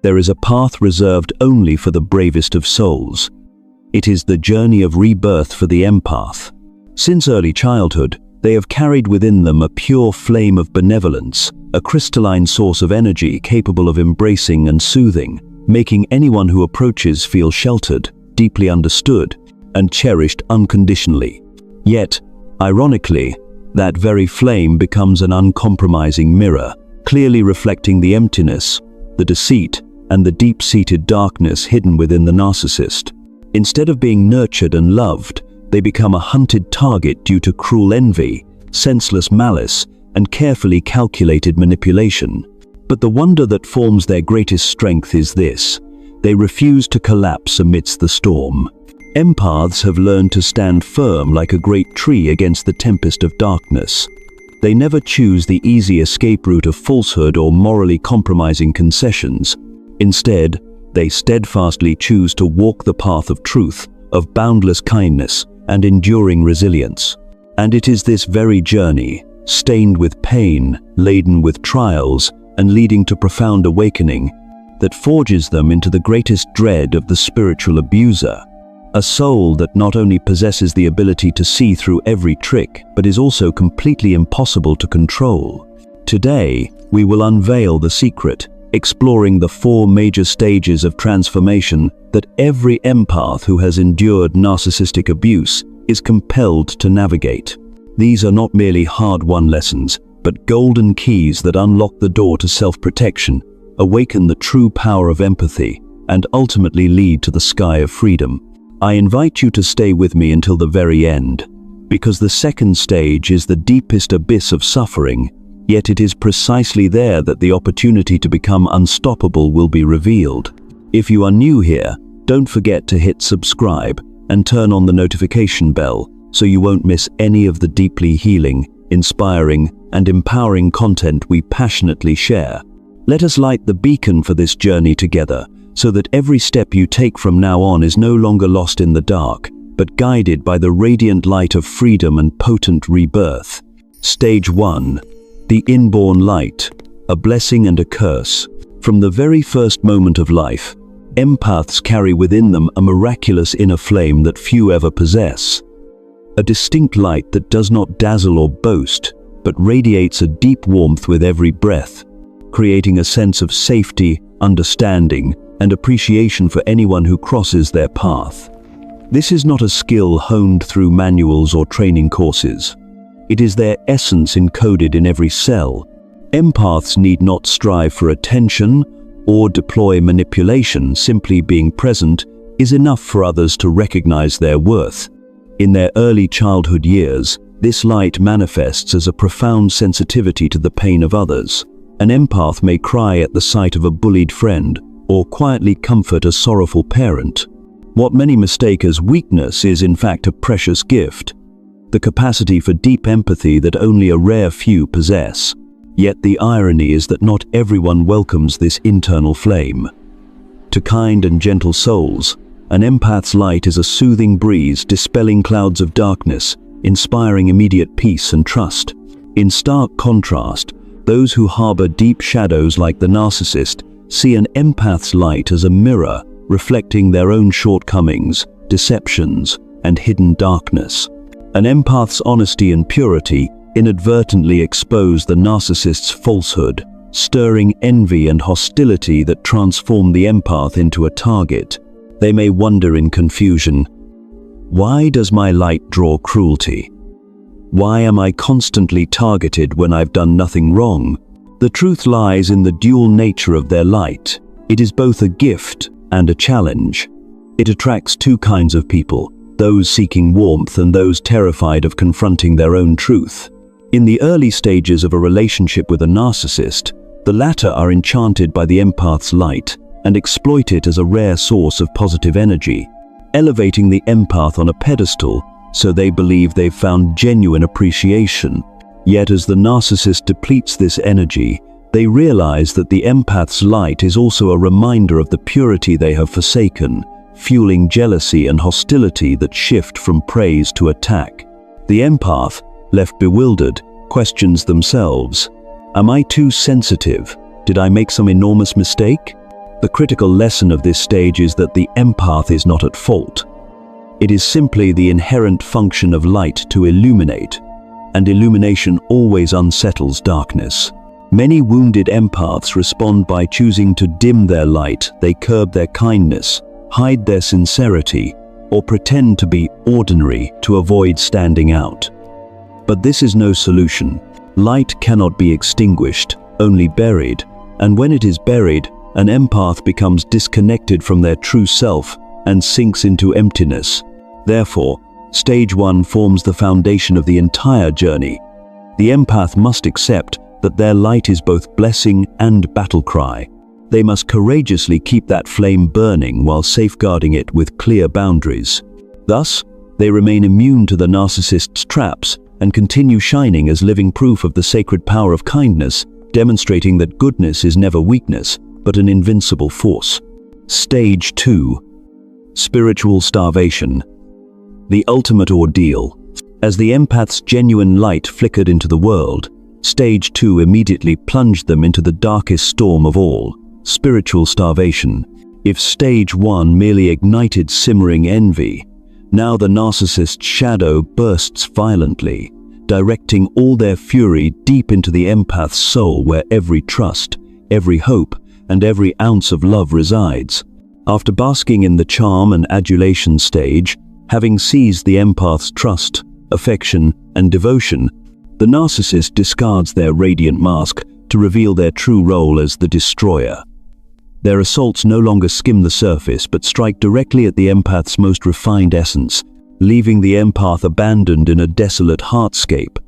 There is a path reserved only for the bravest of souls. It is the journey of rebirth for the empath. Since early childhood, they have carried within them a pure flame of benevolence, a crystalline source of energy capable of embracing and soothing, making anyone who approaches feel sheltered, deeply understood, and cherished unconditionally. Yet, ironically, that very flame becomes an uncompromising mirror, clearly reflecting the emptiness, the deceit, and the deep-seated darkness hidden within the narcissist. Instead of being nurtured and loved, they become a hunted target due to cruel envy, senseless malice, and carefully calculated manipulation. But the wonder that forms their greatest strength is this: they refuse to collapse amidst the storm. Empaths have learned to stand firm like a great tree against the tempest of darkness. They never choose the easy escape route of falsehood or morally compromising concessions. Instead, they steadfastly choose to walk the path of truth, of boundless kindness, and enduring resilience. And it is this very journey, stained with pain, laden with trials, and leading to profound awakening, that forges them into the greatest dread of the spiritual abuser. A soul that not only possesses the ability to see through every trick, but is also completely impossible to control. Today, we will unveil the secret, exploring the 4 major stages of transformation that every empath who has endured narcissistic abuse is compelled to navigate. These are not merely hard-won lessons, but golden keys that unlock the door to self-protection, awaken the true power of empathy, and ultimately lead to the sky of freedom. I invite you to stay with me until the very end, because the second stage is the deepest abyss of suffering, yet it is precisely there that the opportunity to become unstoppable will be revealed. If you are new here, don't forget to hit subscribe and turn on the notification bell so you won't miss any of the deeply healing, inspiring, and empowering content we passionately share. Let us light the beacon for this journey together, so that every step you take from now on is no longer lost in the dark, but guided by the radiant light of freedom and potent rebirth. Stage 1. The inborn light, a blessing and a curse. From the very first moment of life, empaths carry within them a miraculous inner flame that few ever possess. A distinct light that does not dazzle or boast, but radiates a deep warmth with every breath, creating a sense of safety, understanding, and appreciation for anyone who crosses their path. This is not a skill honed through manuals or training courses. It is their essence encoded in every cell. Empaths need not strive for attention or deploy manipulation. Simply being present is enough for others to recognize their worth. In their early childhood years, this light manifests as a profound sensitivity to the pain of others. An empath may cry at the sight of a bullied friend, or quietly comfort a sorrowful parent. What many mistake as weakness is in fact a precious gift, the capacity for deep empathy that only a rare few possess. Yet the irony is that not everyone welcomes this internal flame. To kind and gentle souls, an empath's light is a soothing breeze dispelling clouds of darkness, inspiring immediate peace and trust. In stark contrast, those who harbor deep shadows like the narcissist see an empath's light as a mirror reflecting their own shortcomings, deceptions, and hidden darkness. An empath's honesty and purity inadvertently expose the narcissist's falsehood, stirring envy and hostility that transform the empath into a target. They may wonder in confusion, why does my light draw cruelty? Why am I constantly targeted when I've done nothing wrong? The truth lies in the dual nature of their light. It is both a gift and a challenge. It attracts 2 kinds of people, those seeking warmth and those terrified of confronting their own truth. In the early stages of a relationship with a narcissist, the latter are enchanted by the empath's light and exploit it as a rare source of positive energy, elevating the empath on a pedestal so they believe they've found genuine appreciation. Yet as the narcissist depletes this energy, they realize that the empath's light is also a reminder of the purity they have forsaken, fueling jealousy and hostility that shift from praise to attack. The empath, left bewildered, questions themselves. Am I too sensitive? Did I make some enormous mistake? The critical lesson of this stage is that the empath is not at fault. It is simply the inherent function of light to illuminate, and illumination always unsettles darkness. Many wounded empaths respond by choosing to dim their light. They curb their kindness, hide their sincerity, or pretend to be ordinary to avoid standing out. But this is no solution. Light cannot be extinguished, only buried, and when it is buried, an empath becomes disconnected from their true self and sinks into emptiness. Therefore, stage 1 forms the foundation of the entire journey. The empath must accept that their light is both blessing and battle cry. They must courageously keep that flame burning while safeguarding it with clear boundaries. Thus, they remain immune to the narcissist's traps and continue shining as living proof of the sacred power of kindness, demonstrating that goodness is never weakness, but an invincible force. Stage 2. Spiritual starvation. The ultimate ordeal. As the empath's genuine light flickered into the world, Stage 2 immediately plunged them into the darkest storm of all, spiritual starvation. If Stage 1 merely ignited simmering envy, now the narcissist's shadow bursts violently, directing all their fury deep into the empath's soul where every trust, every hope, and every ounce of love resides. After basking in the charm and adulation stage, having seized the empath's trust, affection, and devotion, the narcissist discards their radiant mask to reveal their true role as the destroyer. Their assaults no longer skim the surface but strike directly at the empath's most refined essence, leaving the empath abandoned in a desolate heartscape,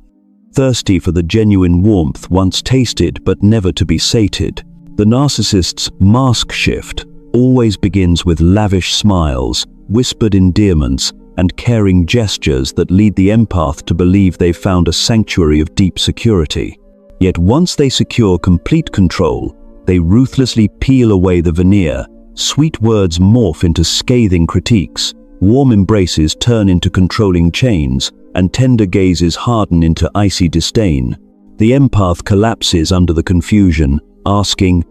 thirsty for the genuine warmth once tasted but never to be sated. The narcissist's mask shift always begins with lavish smiles, whispered endearments, and caring gestures that lead the empath to believe they've found a sanctuary of deep security. Yet once they secure complete control, they ruthlessly peel away the veneer. Sweet words morph into scathing critiques, warm embraces turn into controlling chains, and tender gazes harden into icy disdain. The empath collapses under the confusion, asking,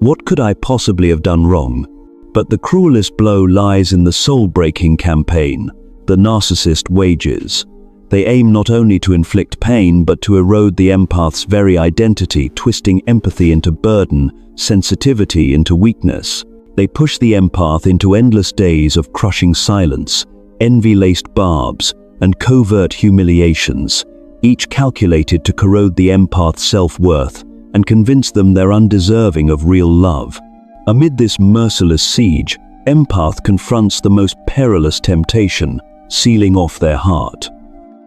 "What could I possibly have done wrong?" But the cruelest blow lies in the soul-breaking campaign the narcissist wages. They aim not only to inflict pain but to erode the empath's very identity, twisting empathy into burden, sensitivity into weakness. They push the empath into endless days of crushing silence, envy-laced barbs, and covert humiliations, each calculated to corrode the empath's self-worth and convince them they're undeserving of real love. Amid this merciless siege, empath confronts the most perilous temptation, sealing off their heart.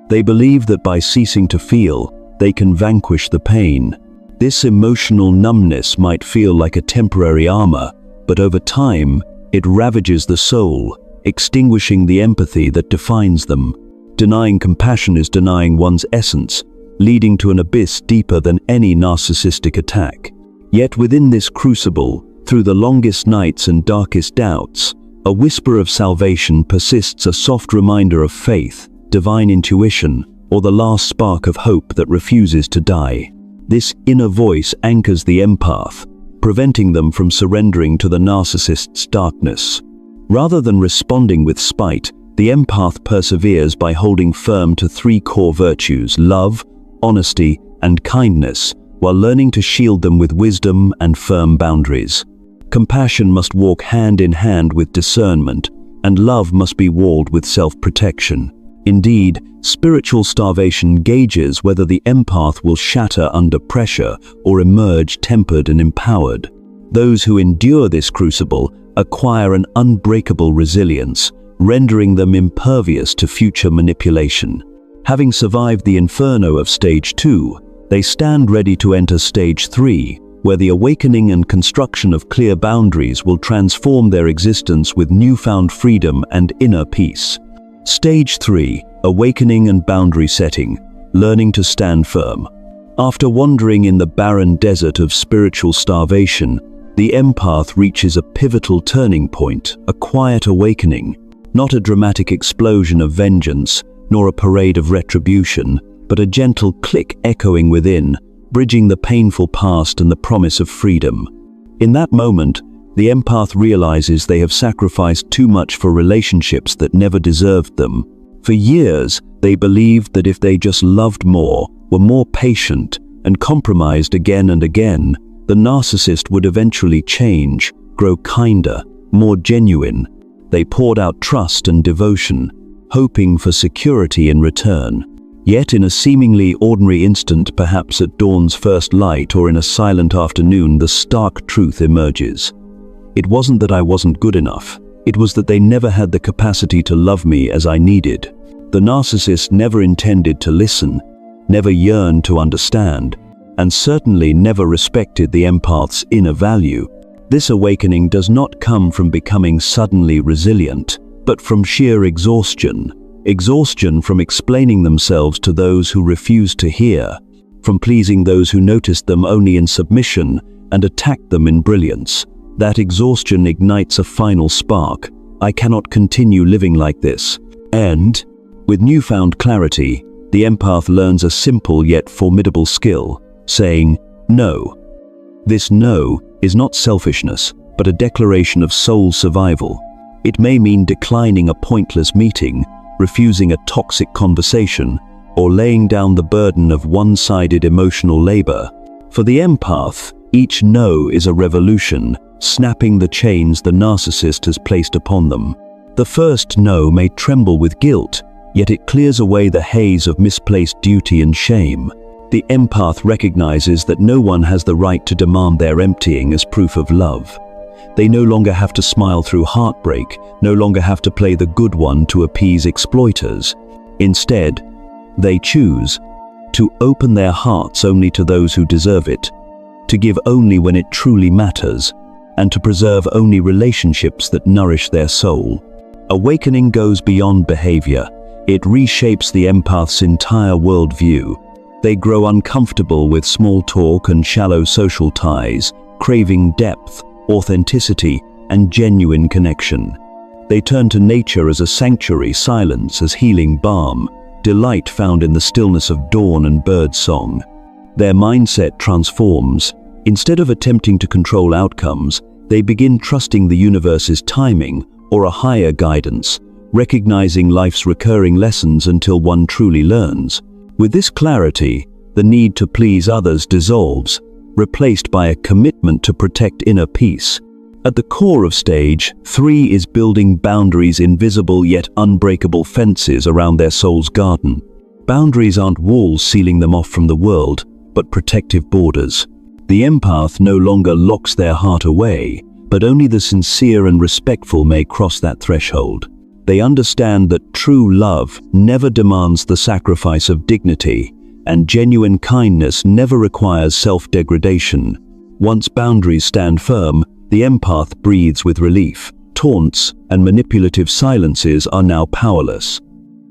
They believe that by ceasing to feel, they can vanquish the pain. This emotional numbness might feel like a temporary armor, but over time, it ravages the soul, extinguishing the empathy that defines them. Denying compassion is denying one's essence, leading to an abyss deeper than any narcissistic attack. Yet within this crucible, through the longest nights and darkest doubts, a whisper of salvation persists, a soft reminder of faith, divine intuition, or the last spark of hope that refuses to die. This inner voice anchors the empath, preventing them from surrendering to the narcissist's darkness. Rather than responding with spite, the empath perseveres by holding firm to 3 core virtues: love, honesty, and kindness, while learning to shield them with wisdom and firm boundaries. Compassion must walk hand in hand with discernment, and love must be walled with self-protection. Indeed, spiritual starvation gauges whether the empath will shatter under pressure or emerge tempered and empowered. Those who endure this crucible acquire an unbreakable resilience, rendering them impervious to future manipulation. Having survived the inferno of Stage 2, they stand ready to enter Stage 3, where the awakening and construction of clear boundaries will transform their existence with newfound freedom and inner peace. Stage 3. Awakening and boundary setting, learning to stand firm. After wandering in the barren desert of spiritual starvation, the empath reaches a pivotal turning point, a quiet awakening, not a dramatic explosion of vengeance, nor a parade of retribution, but a gentle click echoing within, bridging the painful past and the promise of freedom. In that moment, the empath realizes they have sacrificed too much for relationships that never deserved them. For years, they believed that if they just loved more, were more patient, and compromised again and again, the narcissist would eventually change, grow kinder, more genuine. They poured out trust and devotion, hoping for security in return. Yet in a seemingly ordinary instant, perhaps at dawn's first light or in a silent afternoon, the stark truth emerges. It wasn't that I wasn't good enough. It was that they never had the capacity to love me as I needed. The narcissist never intended to listen, never yearned to understand, and certainly never respected the empath's inner value. This awakening does not come from becoming suddenly resilient, but from sheer exhaustion. Exhaustion from explaining themselves to those who refused to hear, from pleasing those who noticed them only in submission and attacked them in brilliance. That exhaustion ignites a final spark. I cannot continue living like this. And, with newfound clarity, the empath learns a simple yet formidable skill, saying no. This no is not selfishness, but a declaration of soul survival. It may mean declining a pointless meeting, refusing a toxic conversation, or laying down the burden of one-sided emotional labor. For the empath, each no is a revolution, snapping the chains the narcissist has placed upon them. The first no may tremble with guilt, yet it clears away the haze of misplaced duty and shame. The empath recognizes that no one has the right to demand their emptying as proof of love. They no longer have to smile through heartbreak, no longer have to play the good one to appease exploiters. Instead, they choose to open their hearts only to those who deserve it, to give only when it truly matters, and to preserve only relationships that nourish their soul. Awakening goes beyond behavior. It reshapes the empath's entire worldview. They grow uncomfortable with small talk and shallow social ties, craving depth, authenticity, and genuine connection. They turn to nature as a sanctuary, silence as healing balm, delight found in the stillness of dawn and bird song. Their mindset transforms. Instead of attempting to control outcomes, they begin trusting the universe's timing or a higher guidance, recognizing life's recurring lessons until one truly learns. With this clarity, the need to please others dissolves, replaced by a commitment to protect inner peace. At the core of stage 3 is building boundaries, invisible yet unbreakable fences around their soul's garden. Boundaries aren't walls sealing them off from the world, but protective borders. The empath no longer locks their heart away, but only the sincere and respectful may cross that threshold. They understand that true love never demands the sacrifice of dignity, and genuine kindness never requires self-degradation. Once boundaries stand firm, the empath breathes with relief. Taunts and manipulative silences are now powerless.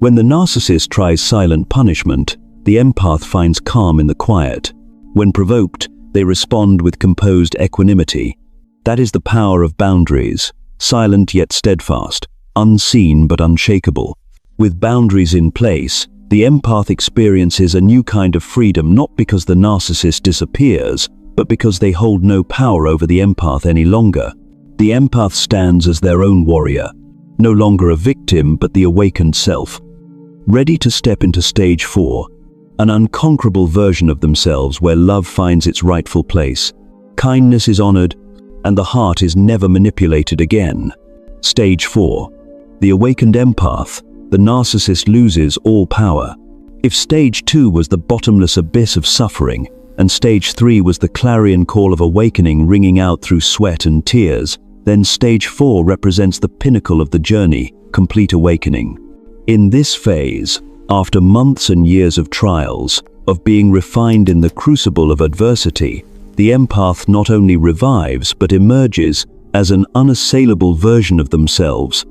When the narcissist tries silent punishment, the empath finds calm in the quiet. When provoked, they respond with composed equanimity. That is the power of boundaries, silent yet steadfast, unseen but unshakable. With boundaries in place, the empath experiences a new kind of freedom, not because the narcissist disappears, but because they hold no power over the empath any longer. The empath stands as their own warrior, no longer a victim but the awakened self, ready to step into stage 4, an unconquerable version of themselves where love finds its rightful place, kindness is honored, and the heart is never manipulated again. Stage 4. The awakened empath, the narcissist loses all power. If stage 2 was the bottomless abyss of suffering, and stage 3 was the clarion call of awakening ringing out through sweat and tears, then stage 4 represents the pinnacle of the journey, complete awakening. In this phase, after months and years of trials, of being refined in the crucible of adversity, the empath not only revives but emerges as an unassailable version of themselves,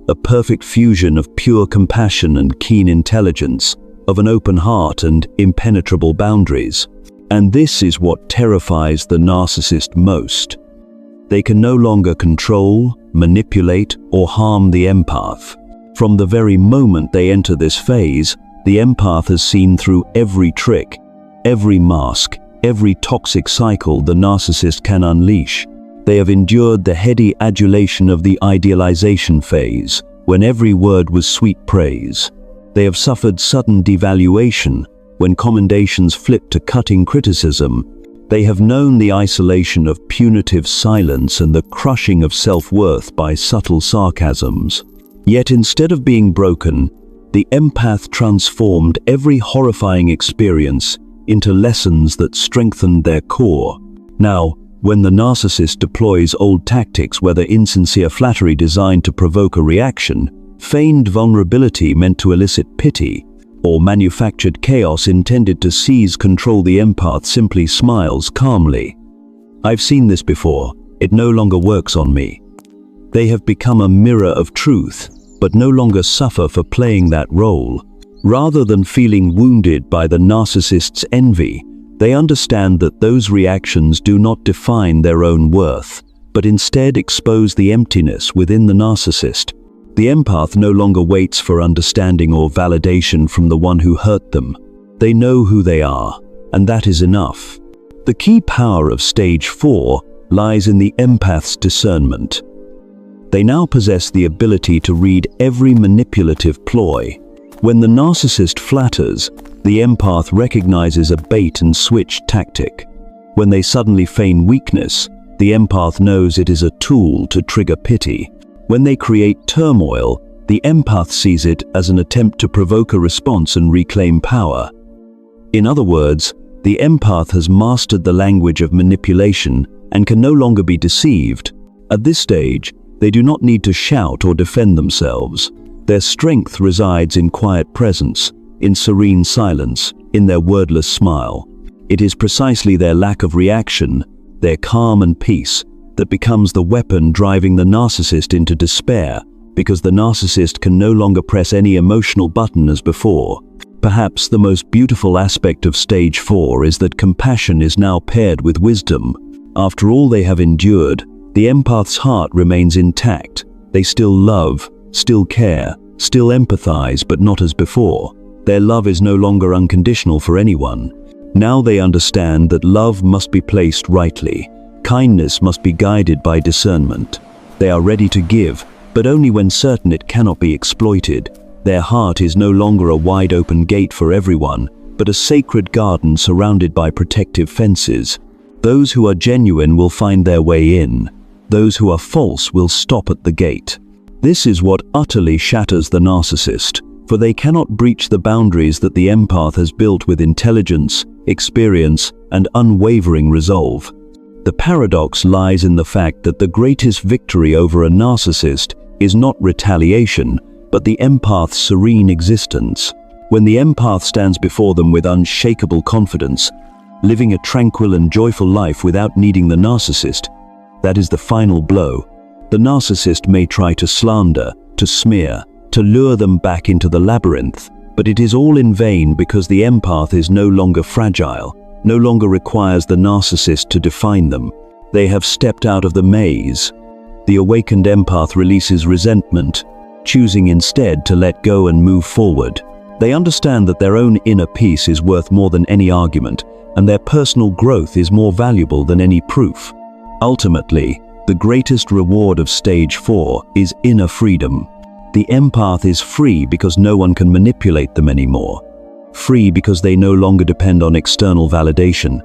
a perfect fusion of pure compassion and keen intelligence, of an open heart and impenetrable boundaries. And this is what terrifies the narcissist most. They can no longer control, manipulate, or harm the empath. From the very moment they enter this phase, the empath has seen through every trick, every mask, every toxic cycle the narcissist can unleash. They have endured the heady adulation of the idealization phase, when every word was sweet praise. They have suffered sudden devaluation, when commendations flipped to cutting criticism. They have known the isolation of punitive silence and the crushing of self-worth by subtle sarcasms. Yet instead of being broken, the empath transformed every horrifying experience into lessons that strengthened their core. Now, when the narcissist deploys old tactics, whether insincere flattery designed to provoke a reaction, feigned vulnerability meant to elicit pity, or manufactured chaos intended to seize control, the empath simply smiles calmly. I've seen this before. It no longer works on me. They have become a mirror of truth, but no longer suffer for playing that role. Rather than feeling wounded by the narcissist's envy, they understand that those reactions do not define their own worth, but instead expose the emptiness within the narcissist. The empath no longer waits for understanding or validation from the one who hurt them. They know who they are, and that is enough. The key power of stage 4 lies in the empath's discernment. They now possess the ability to read every manipulative ploy. When the narcissist flatters, the empath recognizes a bait-and-switch tactic. When they suddenly feign weakness, the empath knows it is a tool to trigger pity. When they create turmoil, the empath sees it as an attempt to provoke a response and reclaim power. In other words, the empath has mastered the language of manipulation and can no longer be deceived. At this stage, they do not need to shout or defend themselves. Their strength resides in quiet presence, in serene silence, in their wordless smile. It is precisely their lack of reaction, their calm and peace, that becomes the weapon driving the narcissist into despair, because the narcissist can no longer press any emotional button as before. Perhaps the most beautiful aspect of stage 4 is that compassion is now paired with wisdom. After all they have endured, the empath's heart remains intact. They still love, still care, still empathize, but not as before. Their love is no longer unconditional for anyone. Now they understand that love must be placed rightly. Kindness must be guided by discernment. They are ready to give, but only when certain it cannot be exploited. Their heart is no longer a wide-open gate for everyone, but a sacred garden surrounded by protective fences. Those who are genuine will find their way in. Those who are false will stop at the gate. This is what utterly shatters the narcissist, for they cannot breach the boundaries that the empath has built with intelligence, experience, and unwavering resolve. The paradox lies in the fact that the greatest victory over a narcissist is not retaliation, but the empath's serene existence. When the empath stands before them with unshakable confidence, living a tranquil and joyful life without needing the narcissist, that is the final blow. The narcissist may try to slander, to smear, to lure them back into the labyrinth, but it is all in vain because the empath is no longer fragile, no longer requires the narcissist to define them. They have stepped out of the maze. The awakened empath releases resentment, choosing instead to let go and move forward. They understand that their own inner peace is worth more than any argument, and their personal growth is more valuable than any proof. Ultimately, the greatest reward of stage 4 is inner freedom. The empath is free because no one can manipulate them anymore. Free because they no longer depend on external validation.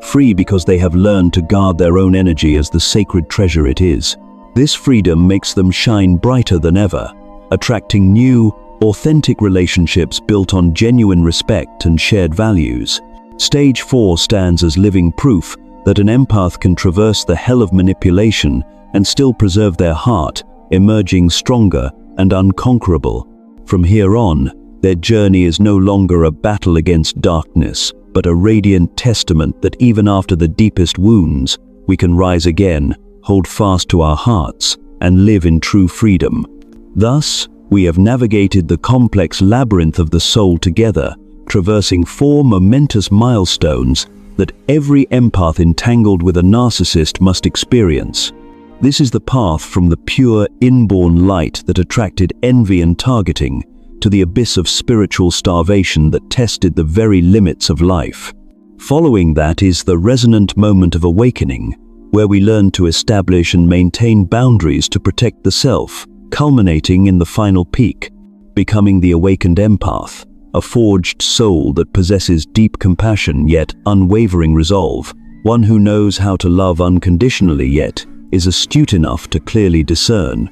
Free because they have learned to guard their own energy as the sacred treasure it is. This freedom makes them shine brighter than ever, attracting new, authentic relationships built on genuine respect and shared values. Stage 4 stands as living proof that an empath can traverse the hell of manipulation and still preserve their heart, emerging stronger and unconquerable. From here on, their journey is no longer a battle against darkness, but a radiant testament that even after the deepest wounds, we can rise again, hold fast to our hearts, and live in true freedom. Thus, we have navigated the complex labyrinth of the soul together, traversing 4 momentous milestones that every empath entangled with a narcissist must experience. This is the path from the pure, inborn light that attracted envy and targeting, to the abyss of spiritual starvation that tested the very limits of life. Following that is the resonant moment of awakening, where we learn to establish and maintain boundaries to protect the self, culminating in the final peak, becoming the awakened empath, a forged soul that possesses deep compassion yet unwavering resolve, one who knows how to love unconditionally yet is astute enough to clearly discern.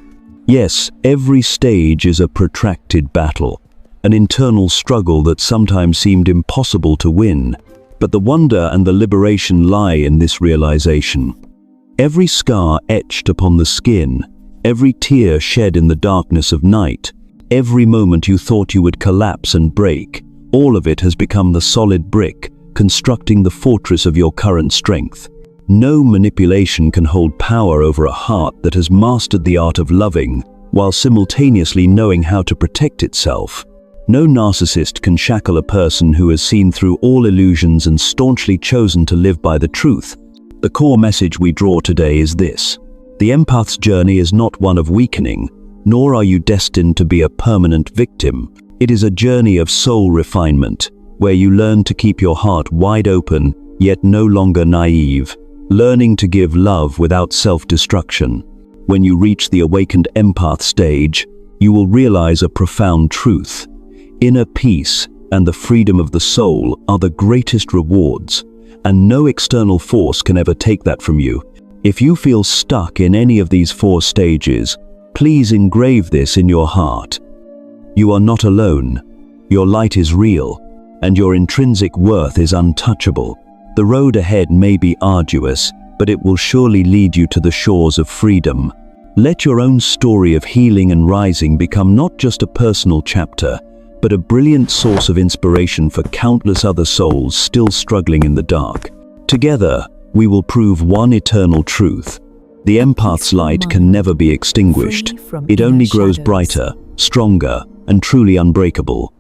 Yes, every stage is a protracted battle, an internal struggle that sometimes seemed impossible to win, but the wonder and the liberation lie in this realization. Every scar etched upon the skin, every tear shed in the darkness of night, every moment you thought you would collapse and break, all of it has become the solid brick, constructing the fortress of your current strength. No manipulation can hold power over a heart that has mastered the art of loving, while simultaneously knowing how to protect itself. No narcissist can shackle a person who has seen through all illusions and staunchly chosen to live by the truth. The core message we draw today is this: the empath's journey is not one of weakening, nor are you destined to be a permanent victim. It is a journey of soul refinement, where you learn to keep your heart wide open, yet no longer naive, learning to give love without self-destruction. When you reach the awakened empath stage, you will realize a profound truth. Inner peace and the freedom of the soul are the greatest rewards, and no external force can ever take that from you. If you feel stuck in any of these 4 stages, please engrave this in your heart. You are not alone. Your light is real, and your intrinsic worth is untouchable. The road ahead may be arduous, but it will surely lead you to the shores of freedom. Let your own story of healing and rising become not just a personal chapter, but a brilliant source of inspiration for countless other souls still struggling in the dark. Together, we will prove one eternal truth: the empath's light can never be extinguished. It only grows brighter, stronger, and truly unbreakable.